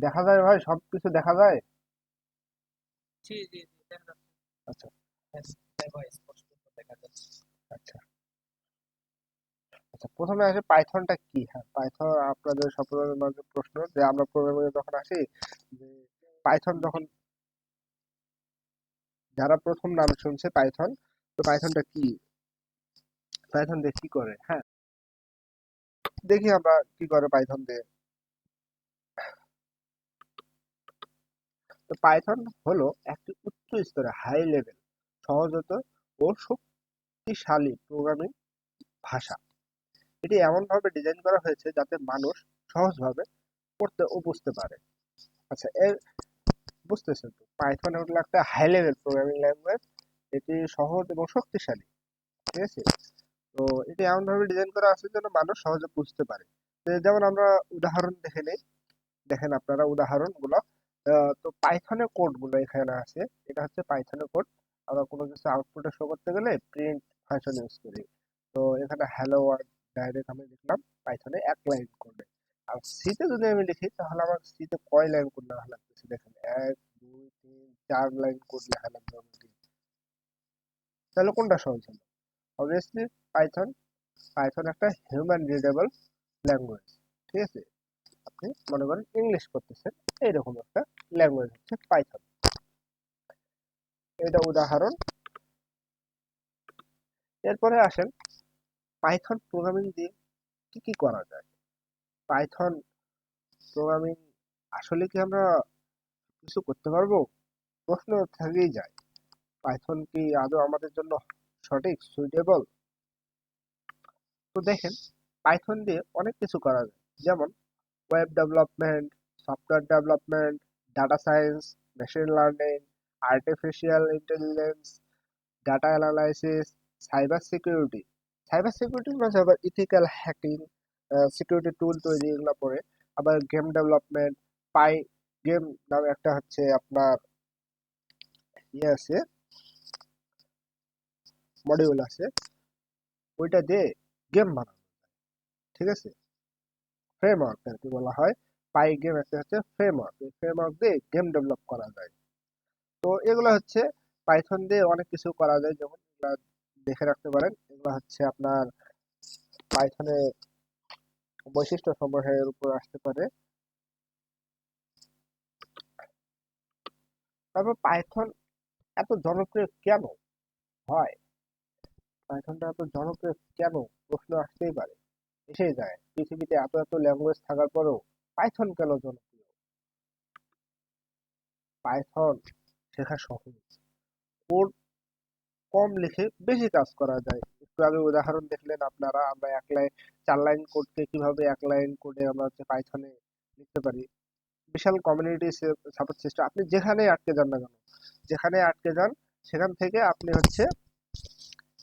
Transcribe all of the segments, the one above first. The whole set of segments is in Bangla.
দেখা যায় ভাই, সবকিছু দেখা যায়। জি জি জি, দেখা যাচ্ছে। আচ্ছা। হ্যাঁ, হ্যাঁ ভাই, স্পষ্ট দেখা যাচ্ছে। আচ্ছা। আচ্ছা, প্রথমে আসে পাইথনটা কি। হ্যাঁ, পাইথন আপনাদের সকলের মাঝে প্রশ্ন যে আমরা প্রোগ্রামিং এ যখন আসি, যে পাইথন যখন যারা প্রথম নাম শুনছে পাইথন, তো পাইথনটা কি, পাইথন দিয়ে কি করে। হ্যাঁ, দেখি আমরা কি করে পাইথন দিয়ে। তো পাইথন হলো একটি উচ্চ স্তরের হাই লেভেল সহজত ও শক্তিশালী প্রোগ্রামিং ভাষা। এটি এমনভাবে ডিজাইন করা হয়েছে যাতে মানুষ সহজভাবে পড়তে ও বুঝতে পারে। আচ্ছা, এর বুঝতেছেন তো, পাইথন হলো একটা হাই লেভেল প্রোগ্রামিং ল্যাঙ্গুয়েজ। এটি সহজ এবং শক্তিশালী। ঠিক আছে। তো এটি এমনভাবে ডিজাইন করা আছে যেন মানুষ সহজে বুঝতে পারে। তো যেমন আমরা উদাহরণ দেখে নেই, দেখেন আপনারা উদাহরণগুলো। তো পাইথনের কোডগুলো এখানে আছে। এটা হচ্ছে পাইথনের কোড। আমরা কোনো কিছু আউটপুটে শো করতে গেলে প্রিন্ট ফাংশন ইউজ করি। তো এখানে হ্যালো ওয়ার্ল্ড ডাইরেক্ট আমি লিখলাম পাইথনে এক লাইন কোডে। আর সিতে যদি আমি লিখি তাহলে আমার সিতে কয় লাইন কোড লেখা লাগতেছে দেখেন, 1 2 3 4 লাইন কোড লেখা লাগবে আমাকে। তাহলে কোনটা সহজ হলো? Obviously Python. পাইথন একটা হিউম্যান রিডেবল ল্যাঙ্গুয়েজ। ঠিক আছে। আপনি মনে করেন ইংলিশ করতেছেন, এইরকম একটা ল্যাঙ্গুয়েজ হচ্ছে পাইথন। এটা উদাহরণ। এরপরে আসেন পাইথন প্রোগ্রামিং দিয়ে কি কি করা যায়। পাইথন প্রোগ্রামিং আসলে কি আমরা কিছু করতে পারবো, প্রশ্ন থেকেই যায়। পাইথন কি আদৌ আমাদের জন্য সঠিক সুইটেবল? তো দেখেন, পাইথন দিয়ে অনেক কিছু করা যায়। যেমন web development, software development, data science, machine learning, artificial intelligence, data analysis, cyber security. Cyber সিকিউরিটির মাঝে আবার ইথিক্যাল হ্যাকিং, সিকিউরিটি টুল তৈরি, এগুলো পড়ে। আবার গেম ডেভেলপমেন্ট, পাই গেম নামে একটা হচ্ছে আপনার ইয়ে আছে, মডিউল আছে, ওইটা দিয়ে গেম বানানো। ঠিক আছে। ফ্রেমওয়ার্ক আর কি বলা হয়। পাই গেম একটা হচ্ছে ফ্রেমওয়ার্ক, এই ফ্রেমওয়ার্ক দিয়ে গেম ডেভেলপ করা যায়। তো এগুলো হচ্ছে পাইথন দিয়ে অনেক কিছু করা যায়। যেমন এগুলা দেখে রাখতে পারেন, এগুলো হচ্ছে আপনার পাইথনের বৈশিষ্ট্য সমূহের উপর আসতে পারে। তারপর পাইথন এত জনপ্রিয় কেন হয়, পাইথনটা এত জনপ্রিয় কেন, প্রশ্ন আসতেই পারে, এসেই যায়। পৃথিবীতে এত এত ল্যাঙ্গুয়েজ থাকার পরেও পাইথন কেন জনপ্রিয়? পাইথন শেখা সহজ, কোড কম লিখে বেশি কাজ করা যায়। একটু আগে উদাহরণ দেখলেন আপনারা, আমরা 1 লাইন 4 লাইন কোডকে কিভাবে 1 লাইন কোডে আমরা হচ্ছে পাইথনে লিখতে পারি। বিশাল কমিউনিটি সাপোর্ট সিস্টেম। আপনি যেখানে আটকে যান না কেন, যেখানে আটকে যান সেখান থেকে আপনি হচ্ছে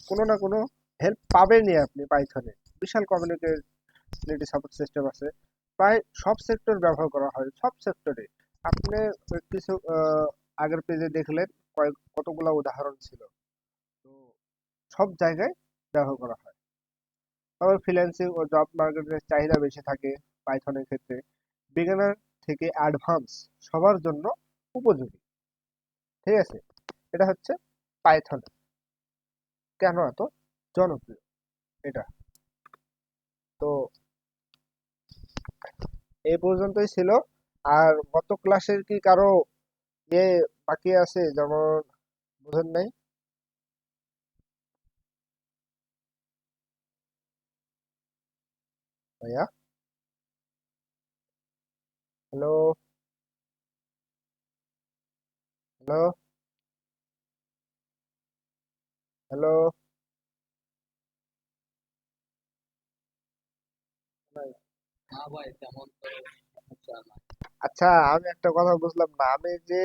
কোনো না কোনো হেল্প পাবেনই আপনি পাইথনে। বিশাল কমিউনিটি সাপোর্ট সিস্টেম আছে। প্রায় সব সেক্টর ব্যবহার করা হয়, সব সেক্টরে। আপনি কিছু আগের পেজে দেখলেন কতগুলা উদাহরণ ছিল। তো সব জায়গায় ব্যবহার করা হয়। তবে ফ্রিল্যান্সিং ও জব মার্কেটের চাহিদা বেশি থাকে পাইথনের ক্ষেত্রে। বিগিনার থেকে অ্যাডভান্স সবার জন্য উপযোগী। ঠিক আছে। এটা হচ্ছে পাইথন কেন এত জনপ্রিয়, এটা। তো এই পর্যন্তই ছিল। আর গত ক্লাসের কি কারো ইয়ে বাকি আছে, যেমন বুঝেন নাই? ভাইয়া, হ্যালো, হ্যালো, হ্যালো। না ভাই, তেমন তো সমস্যা না। আচ্ছা, আমি একটা কথা বুঝলাম না। আমি যে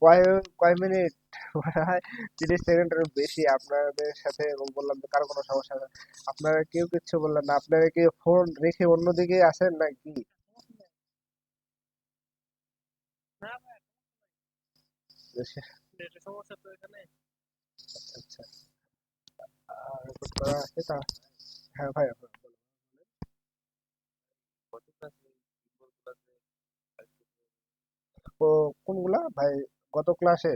কয় কয় মিনিট মনে হয় 30 সেকেন্ডের বেশি আপনাদের সাথে বললাম যে কারো কোনো সমস্যা নেই, আপনারা কেউ কিচ্ছু বললেন না। আপনারা কি ফোন রেখে অন্যদিকে আছেন নাকি? না ভাই, আচ্ছা। নেটের সমস্যা তো এখানে। আচ্ছা। আর করা আছে তা। হ্যাঁ ভাই, আপনার বলুন। গত ক্লাসে ফুটবল ক্লাসে কোনগুলা ভাই গত ক্লাসে?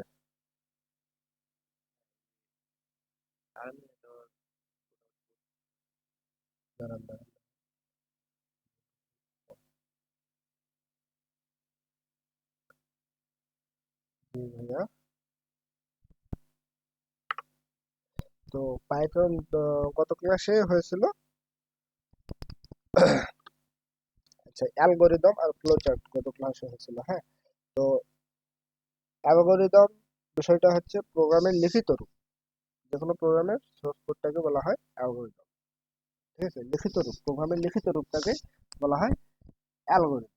টার্মিনেটর দাঁড়ান দাঁড়ান। জি ভাইয়া। তো পাইথন গত ক্লাসে হয়েছিল আচ্ছা অ্যালগোরিদম আর ফ্লোচার্ট গত ক্লাসে হয়েছিল, হ্যাঁ। তো অ্যালগোরিদম বিষয়টা হচ্ছে প্রোগ্রামের লিখিত রূপ। যে কোনো প্রোগ্রামের সোর্স কোডটাকে বলা হয় অ্যালগোরিদম। ঠিক আছে, লিখিত রূপ, প্রোগ্রামের লিখিত রূপটাকে বলা হয় অ্যালগোরিদম।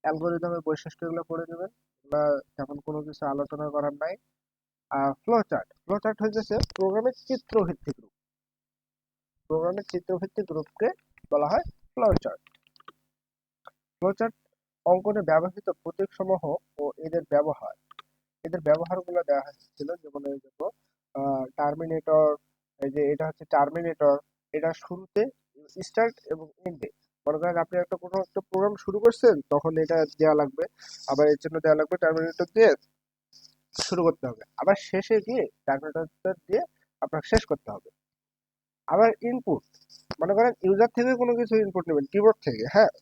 অ্যালগোরিদমের বৈশিষ্ট্যগুলো পড়ে নেবেন, এগুলা তেমন কোনো কিছু আলোচনা করার নাই। আর ফ্লো চার্ট হচ্ছে প্রোগ্রামের চিত্রভিত্তিক রূপ। প্রোগ্রামের চিত্রভিত্তিক রূপকে বলা হয় ফ্লো চার্ট। ফ্লো চার্ট অঙ্কনে ব্যবহৃত প্রতীকসমূহ ও এদের ব্যবহারগুলো দেওয়া হয়েছিল, যেমন এই দেখো টার্মিনেটর, এই যে এটা হচ্ছে টার্মিনেটর, এটা শুরুতে স্টার্ট এবং এন্ডে। মনে করেন আপনি একটা কোনো একটা প্রোগ্রাম শুরু করছেন, তখন এটা দেওয়া লাগবে, আবার এর জন্য দেওয়া লাগবে টার্মিনেটর দিয়ে শুরু করতে হবে, আবার শেষে গিয়ে টার্মিনেটর দিয়ে আপনার শেষ করতে হবে। আবার ইনপুট, মনে করেন ইউজার থেকে কোনো কিছু ইনপুট নেবেন কিবোর্ড থেকে, হ্যাঁ।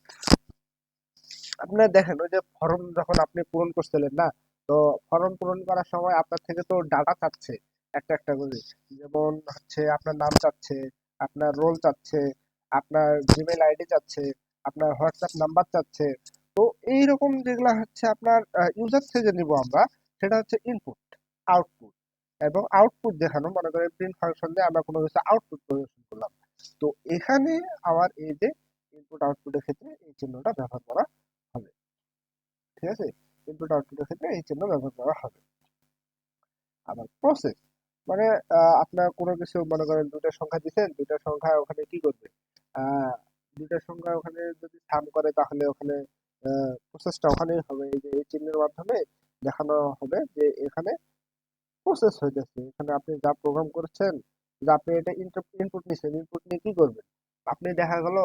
আপনার দেখেন ওই যে ফর্ম যখন আপনি পূরণ করছিলেন না, তো ফর্ম পূরণ করার সময় আপনার থেকে তো ডাটা চাচ্ছে একটা একটা করে, যেমন হচ্ছে আপনার নাম চাচ্ছে, আপনার রোল চাচ্ছে, আপনার জিমেল আইডি চাচ্ছে, আপনার হোয়াটসঅ্যাপ নাম্বার চাচ্ছে। তো এইরকম যেগুলা হচ্ছে আপনার ইউজার থেকে নিব আমরা, সেটা হচ্ছে ইনপুট, আউটপুট। এবং আউটপুট দেখানো, মনে করেন প্রিন্ট ফাংশন দিয়ে আমরা কোনো কিছু আউটপুট প্রদর্শন করলাম। তো এখানে আমার এই যে ইনপুট আউটপুটের ক্ষেত্রে এই চিহ্নটা ব্যবহার করা হবে। ঠিক আছে, ইনপুট আউটপুটের ক্ষেত্রে এই চিহ্ন ব্যবহার করা হবে। আবার প্রসেস, মানে আপনার কোনো কিছু মনে করেন দুইটা সংখ্যা দিচ্ছেন, দুইটা সংখ্যা ওখানে কি করবে, আহ দুইটা সংখ্যা ওখানে যদি সাম করে, তাহলে ওখানে প্রসেসটা ওখানেই হবে। এই যে এই চিহ্নের মাধ্যমে দেখানো হবে যে এখানে প্রসেস হইতেছে। এখানে আপনি যা প্রোগ্রাম করেছেন, যে আপনি এটা ইনপুট নিছেন, ইনপুট নিয়ে কি করবেন, আপনি দেখা গেল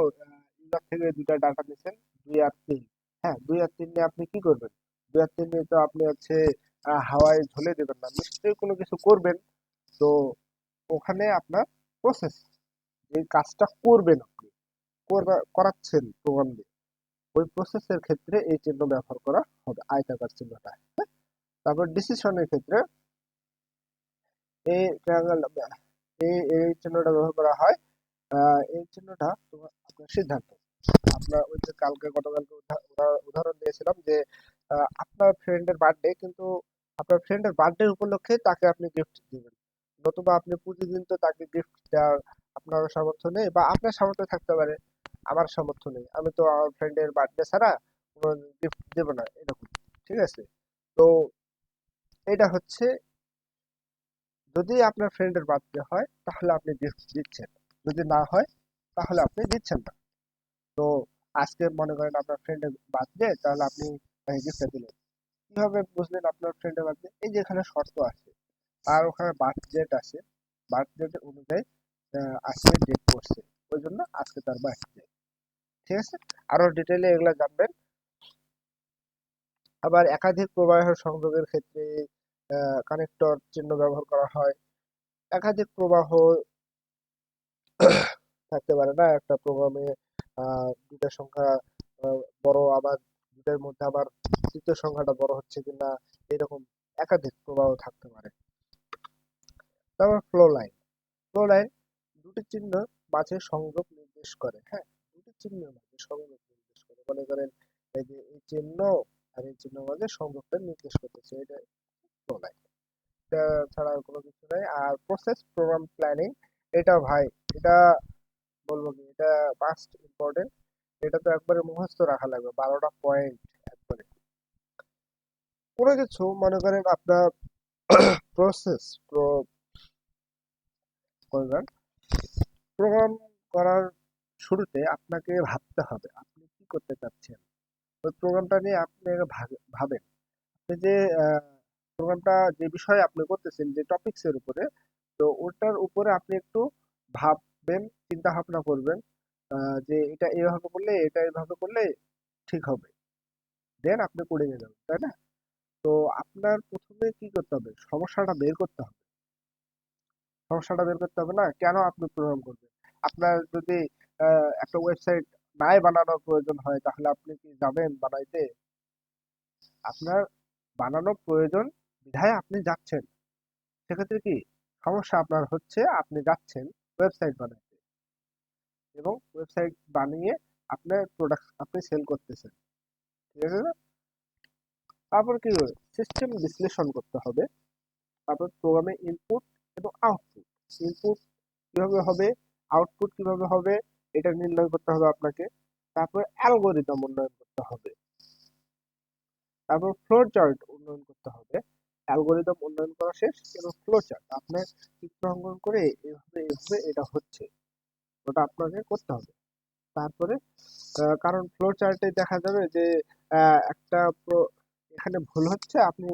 ইউজার থেকে দুইটা ডাটা নিছেন, 2 আর 3। হ্যাঁ, 2 আর 3 নিয়ে আপনি কি করবেন? 2 আর 3 নিয়ে তো আপনি হচ্ছে হাওয়ায় ঝুলে দেবেন না, নিশ্চয়ই কোনো কিছু করবেন। তো ওখানে আপনার প্রসেস, যে কাজটা করবেন আপনি, করাচ্ছেন প্রোগ্রাম দিয়ে, ওই প্রসেসের ক্ষেত্রে এই চিহ্ন ব্যবহার করা হবে, আয়তাকার চিহ্নটা। হ্যাঁ? তারপর ডিসিশনের ক্ষেত্রে এই ট্রায়াঙ্গেল, এই চিহ্নটা ব্যবহার করা হয়। এই চিহ্নটা আপনার সিদ্ধান্ত, আপনার ওই যে গতকালকে উদাহরণ দিয়েছিলাম যে আপনার ফ্রেন্ডের বার্থডে, কিন্তু আপনার ফ্রেন্ডের বার্থডে উপলক্ষে তাকে আপনি গিফট দিবেন, নতুবা আপনি প্রতিদিন তো তাকে গিফট দেওয়ার আপনার সামর্থ্য নেই, বা আপনার সামর্থ্য থাকতে পারে, আমার সামর্থ্য নেই, আমি তো আমার ফ্রেন্ডের বার্থডে ছাড়া কোনো গিফট দেবো না, এরকম। ঠিক আছে, তো এটা হচ্ছে যদি আপনার ফ্রেন্ডের বার্থডে হয় তাহলে আপনি গিফট দিচ্ছেন, যদি না হয় তাহলে আপনি দিচ্ছেন না। তো আজকে মনে করেন আপনার ফ্রেন্ডের বার্থডে, তাহলে আপনি গিফটটা দিলেন। কিভাবে বুঝলেন আপনার ফ্রেন্ডের বার্থডে? এই যে এখানে শর্ত আছে, আর ওখানে বার্থ ডেট আছে, বার্থ ডেট অনুযায়ী আজকে ডেট পড়ছে, ওই জন্য আজকে তার বার্থডে। ঠিক আছে, আরো ডিটেইলে এগুলা জানবেন। আবার একাধিক প্রবাহ সংযোগের ক্ষেত্রে কানেক্টর চিহ্ন ব্যবহার করা হয়। একাধিক প্রবাহ থাকতে পারে না একটা প্রোগ্রামে, দুইটা সংখ্যা বড়, আবার দুটার মধ্যে আবার তৃতীয় সংখ্যাটা বড় হচ্ছে কিনা, এরকম একাধিক প্রবাহ থাকতে পারে। তারপর ফ্লো লাইন দুটি চিহ্ন মাঝে সংযোগ নির্দেশ করে, হ্যাঁ। দুটি চিহ্নের মাঝে সংযোগ নির্দেশ করে, মনে করেন এই যে এই চিহ্ন আর এই চিহ্ন মাঝে সংযোগটা নির্দেশ করতেছে, এটা ফ্লো লাইন। এটা ছাড়া আর কোনো কিছু নাই। আর প্রসেস প্রোগ্রাম প্ল্যানিং, এটা ভাই, এটা বলবো কি, এটা মাস্ট ইম্পর্টেন্ট। এটা তো একবারে মুখস্থ রাখা লাগবে, 12টা পয়েন্ট একবারে। কোনো কিছু মনে করেন আপনার প্রসেস করবেন, প্রোগ্রাম করার শুরুতে আপনাকে ভাবতে হবে আপনি কি করতে চাচ্ছেন, ওই প্রোগ্রামটা নিয়ে আপনি আগে ভাবেন। আপনি যে প্রোগ্রামটা, যে বিষয়ে আপনি করতেছেন, যে টপিকস এর উপরে, তো ওটার উপরে আপনি একটু ভাববেন, চিন্তা ভাবনা করবেন, যে এটা এভাবে করলে, এটা এভাবে করলে ঠিক হবে। দেন আপনি কোডিং এ যাবেন, তাই না? তো আপনার প্রথমে কি করতে হবে, সমস্যাটা বের করতে হবে। সমস্যাটা বের করতে হবে না, কেন আপনি প্রোগ্রাম করবেন। আপনার যদি একটা ওয়েবসাইট নাই বানানোর প্রয়োজন হয়, তাহলে আপনি কি যাবেন বানাইতে? আপনার বানানো প্রয়োজন বিধায় আপনি যাচ্ছেন। সেক্ষেত্রে কি সমস্যা আপনার হচ্ছে, আপনি যাচ্ছেন ওয়েবসাইট বানাইতে এবং ওয়েবসাইট বানিয়ে আপনার প্রোডাক্ট আপনি সেল করতেছেন, ঠিক আছে না? তারপর কি সিস্টেম বিশ্লেষণ করতে হবে। তারপর প্রোগ্রামে ইনপুট এবং আউটপুট, ইনপুট কিভাবে হবে, আউটপুট কিভাবে হবে, এটা নির্ণয় করতে হবে আপনাকে। তারপর অ্যালগোরিদম উন্নয়ন করতে হবে। তারপর ফ্লো চার্ট উন্নয়ন করতে হবে। অ্যালগোরিদম উন্নয়ন করা শেষ, এবং ফ্লো চার্ট আপনার চিত্র অঙ্কন করে এভাবে এভাবে এটা হচ্ছে, ওটা আপনাকে করতে হবে। তারপরে কারণ ফ্লো চার্টে দেখা যাবে যে একটা এখানে ভুল হচ্ছে, আপনি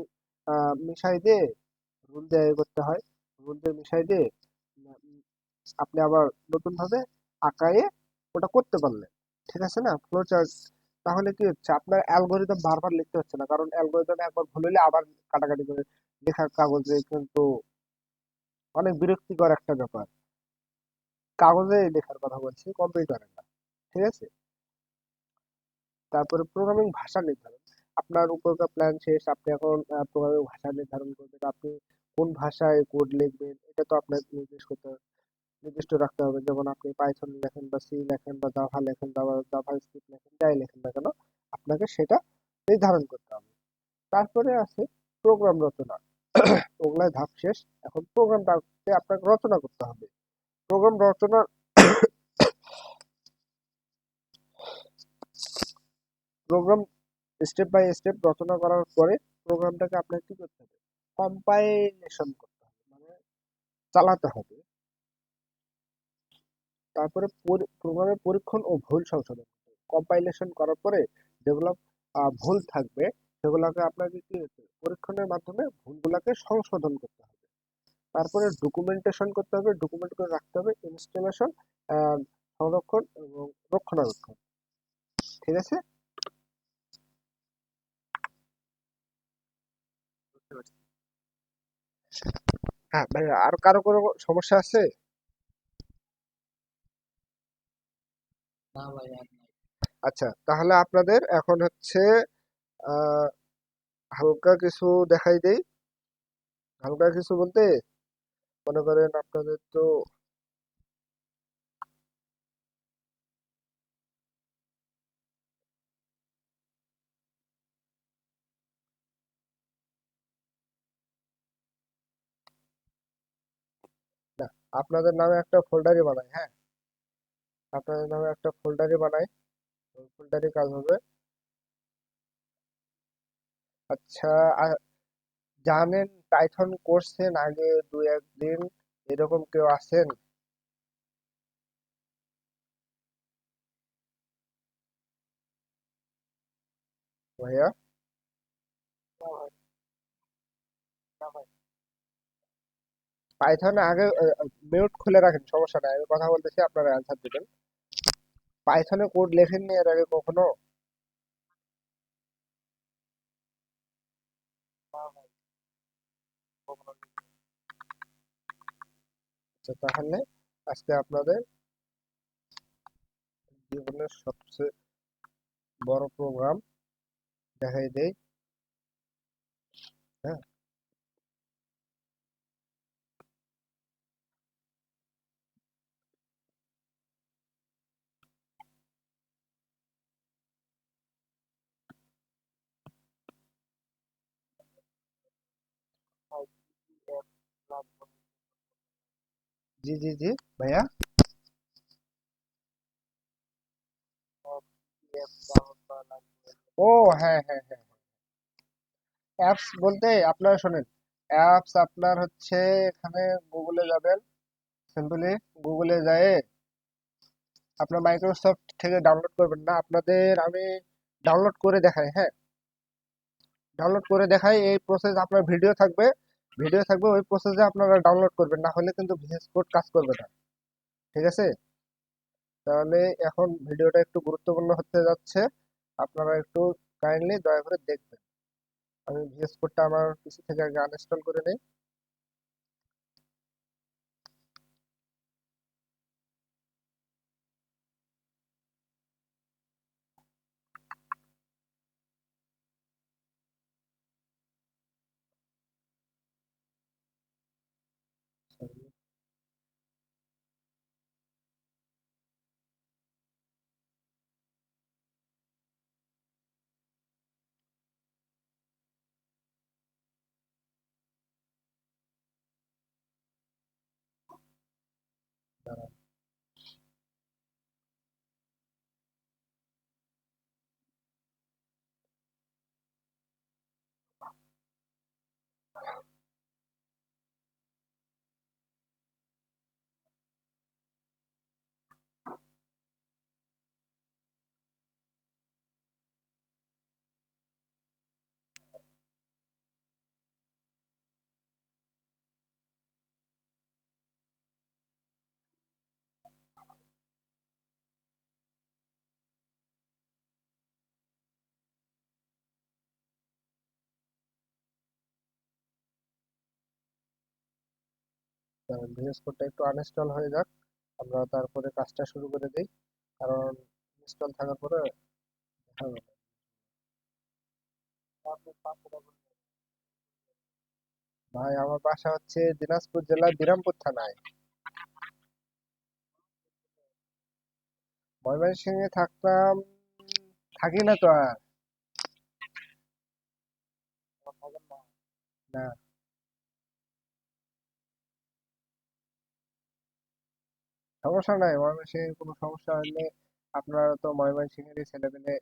মিশাই দিয়ে রুল দিয়ে এ করতে হয়, রুল দিয়ে মিশাই দিয়ে উম, আপনি আবার নতুন ভাবে আঁকায়ে ওটা করতে পারলেন, ঠিক আছে না? ফ্লো চার্ট তাহলে কি হচ্ছে, আপনার অ্যালগোরিদম বারবার লিখতে হচ্ছে না, কারণ অ্যালগোরিদম একবার ভুল হলে আবার কাটাকাটি করে লেখার কাগজে কিন্তু অনেক বিরক্তিকর একটা ব্যাপার। কাগজে লেখার কথা বলছি, কম্পিউটারে না, ঠিক আছে? তারপরে প্রোগ্রামিং ভাষা নির্ধারণ, আপনার উপরকার প্ল্যান শেষ, আপনি এখন প্রোগ্রামিং ভাষা নির্ধারণ করবেন। আপনি কোন ভাষায় কোড লিখবেন এটা তো আপনার নির্দিষ্ট রাখতে হবে। যেমন আপনি পাইথন লেখেন বা সি লেখেন বা জাভা লেখেন, জাভা স্ক্রিপ্ট লেখেন, যাই লেখেন না কেন, আপনাকে সেটা নির্ধারণ করতে হবে। তারপরে আছে প্রোগ্রাম রচনা। ওগুলাই ধাপ শেষ, এখন প্রোগ্রামটাকে আপনাকে রচনা করতে হবে। প্রোগ্রাম রচনা প্রোগ্রাম স্টেপ বাই স্টেপ রচনা করার পরে প্রোগ্রামটাকে আপনাকে কি করতে হবে, কম্পাইলেশন করতে হবে, মানে চালাতে হবে। তারপরে প্রোগ্রামের পরীক্ষণ ও ভুল সংশোধন, কম্পাইলেশন করার পরে যেগুলো ভুল থাকবে সেগুলোকে আপনাকে কি পরীক্ষণের মাধ্যমে ভুলগুলোকে সংশোধন করতে হবে। তারপরে ডকুমেন্টেশন করতে হবে, ডকুমেন্ট করে রাখতে হবে, ইনস্টলেশন, সংরক্ষণ এবং রক্ষণাবেক্ষণ, ঠিক আছে? হ্যাঁ ভাই, আর কারো কোনো সমস্যা আছে? না ভাই আর নাই। আচ্ছা, তাহলে আপনাদের এখন হচ্ছে আহ হালকা কিছু দেখাই দেই। হালকা কিছু বলতে মনে করেন আপনাদের তো না, আপনাদের নামে একটা ফোল্ডারই বানাই, হ্যাঁ, আপনাদের নামে একটা ফোল্ডারই বানাই, ওই ফোল্ডারই কাজ হবে। আচ্ছা, জানেন পাইথন করছেন আগে দু একদিন, এরকম কেউ আছেন ভাইয়া? পাইথনে আগে মিউট খুলে রাখেন, সমস্যা নাই, আমি কথা বলতেছি, আপনারা অ্যান্সার দিবেন। পাইথনে কোড লেখেননি এর আগে কখনো? আচ্ছা, তাহলে আজকে আপনাদের জীবনের সবচেয়ে বড় প্রোগ্রাম দেখাই দেই, হ্যাঁ। জি জি জি ভাইয়া। ও হ্যাঁ হ্যাঁ হ্যাঁ, অ্যাপস বলতে আপনারা শোনেন, অ্যাপস আপনার হচ্ছে এখানে গুগলে যাবেন, সিম্পলি গুগলে যায় আপনার মাইক্রোসফট থেকে ডাউনলোড করবেন না, আপনাদের আমি ডাউনলোড করে দেখাই, হ্যাঁ, ডাউনলোড করে দেখাই। এই প্রসেস আপনার ভিডিও থাকবে ওই প্রসেসে আপনারা ডাউনলোড করবেন, না হলে কিন্তু ভিএস কোড কাজ করবে না, ঠিক আছে? তাহলে এখন ভিডিওটা একটু গুরুত্বপূর্ণ হতে যাচ্ছে, আপনারা একটু কাইন্ডলি দয়া করে দেখবেন। আমি ভিএস কোডটা আমার পিসি থেকে আগে আনইনস্টল করে নেই। ভিএস কোডটা একটু আনইনস্টল হয়ে যাক, আমরা তারপরে কাজটা শুরু করে দেই, কারণ ইনস্টল থাকার পরে দেখা যাবে না। ভাই আমার বাসা হচ্ছে দিনাজপুর জেলার বিরামপুর থানায়। ময়মনসিংহে থাকতাম, থাকি না তো আর। না, সমস্যা নাই, ময়মনসিংহে কোনো সমস্যা হলে আপনারা তো ময়মনসিংহেরই ছেলেপেলে।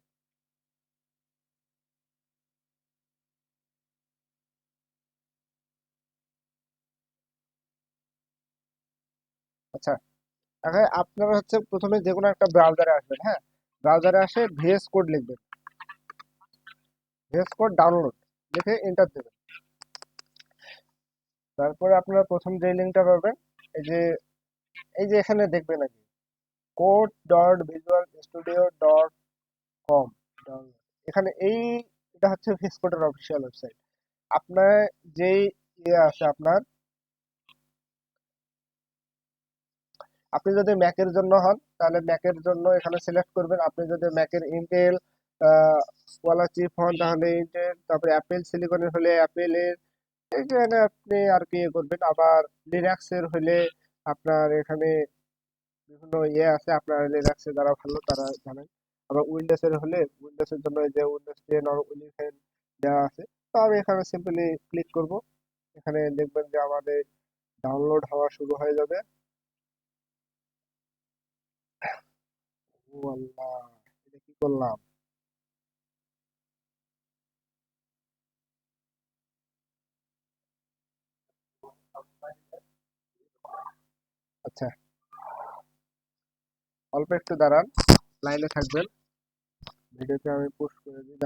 আচ্ছা, এখন আপনারা হচ্ছে প্রথমে যে কোনো একটা ব্রাউজারে আসবেন, হ্যাঁ। ব্রাউজারে আসে ভিএস কোড লিখবেন, ভিএস কোড ডাউনলোড লিখে এন্টার দেবেন। তারপরে আপনারা প্রথম যে লিঙ্কটা পাবেন, এই যে এই যে এখানে দেখবেন আর কি, code.visualstudio.com ডাউনলোড। এখানে এটা হচ্ছে ভিএস কোডের অফিসিয়াল ওয়েবসাইট। আপনার যেই ইয়ে আছে আপনার, আপনি যদি ম্যাকের জন্য হন তাহলে ম্যাকের জন্য এখানে সিলেক্ট করবেন। আপনি যদি ম্যাকের ইন্টেল ওয়ালা চিপ হন তাহলে ইন্টেল, তারপরে অ্যাপেল সিলিকনের হলে অ্যাপেলের, এখানে আপনি আর কি ইয়ে করবেন। আবার লিনাক্সের হলে আপনার এখানে বিভিন্ন ইয়ে আছে, আপনার লিনাক্সে যারা ভালো তারা জানেন। আবার উইন্ডোজের হলে উইন্ডোজের জন্য এই যে উইন্ডোজ 10 আর 11 দেওয়া আছে। তো আমি এখানে সিম্পলি ক্লিক করব, এখানে দেখবেন যে আমাদের ডাউনলোড হওয়া শুরু হয়ে যাবে। ও আল্লাহ, এটা কি করলাম! আচ্ছা, অল্প একটু দাঁড়ান, লাইনে থাকবেন, ভিডিওতে আমি পোস্ট করে দিই।